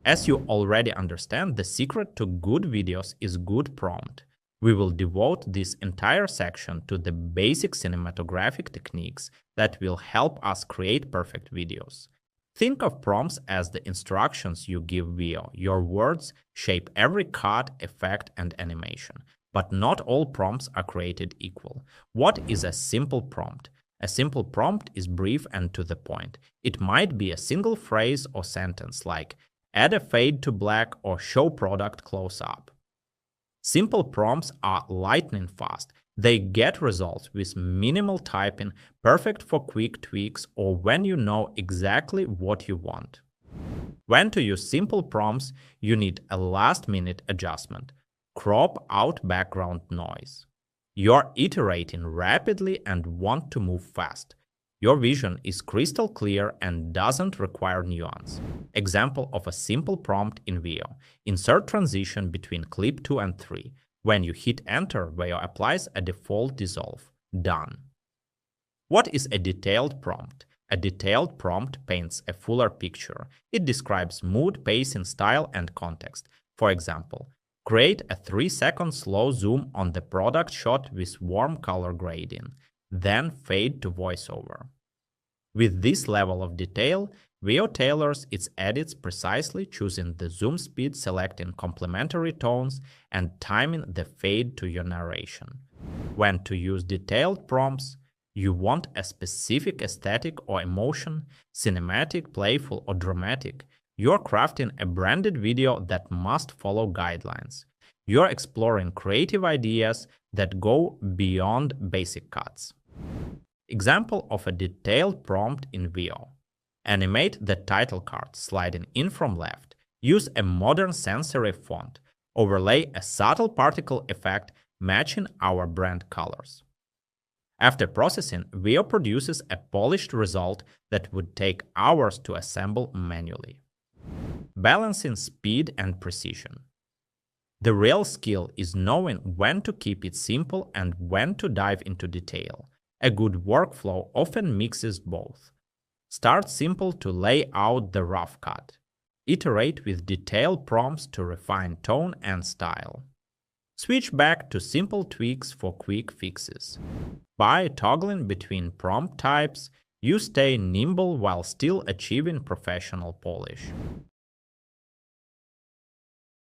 As you already understand, the secret to good videos is good prompt. We will devote this entire section to the basic cinematographic techniques that will help us create perfect videos. Think of prompts as the instructions you give Veo. Your words shape every cut, effect, and animation. But not all prompts are created equal. What is a simple prompt? A simple prompt is brief and to the point. It might be a single phrase or sentence like add a fade to black or show product close up. Simple prompts are lightning fast. They get results with minimal typing, perfect for quick tweaks or when you know exactly what you want. When to use simple prompts, you need a last-minute adjustment. Crop out background noise. You're iterating rapidly and want to move fast. Your vision is crystal clear and doesn't require nuance. Example of a simple prompt in Veo. Insert transition between clip 2 and 3. When you hit enter, Veo applies a default dissolve. Done. What is a detailed prompt? A detailed prompt paints a fuller picture. It describes mood, pacing, style, and context. For example, create a 3-second slow zoom on the product shot with warm color grading. Then fade to voiceover. With this level of detail, Veo tailors its edits precisely, choosing the zoom speed, selecting complementary tones, and timing the fade to your narration. When to use detailed prompts, you want a specific aesthetic or emotion, cinematic, playful, or dramatic. You're crafting a branded video that must follow guidelines. You're exploring creative ideas that go beyond basic cuts. Example of a detailed prompt in Veo. Animate the title card sliding in from left. Use a modern sans serif font. Overlay a subtle particle effect matching our brand colors. After processing, Veo produces a polished result that would take hours to assemble manually. Balancing speed and precision. The real skill is knowing when to keep it simple and when to dive into detail. A good workflow often mixes both. Start simple to lay out the rough cut. Iterate with detailed prompts to refine tone and style. Switch back to simple tweaks for quick fixes. By toggling between prompt types, you stay nimble while still achieving professional polish.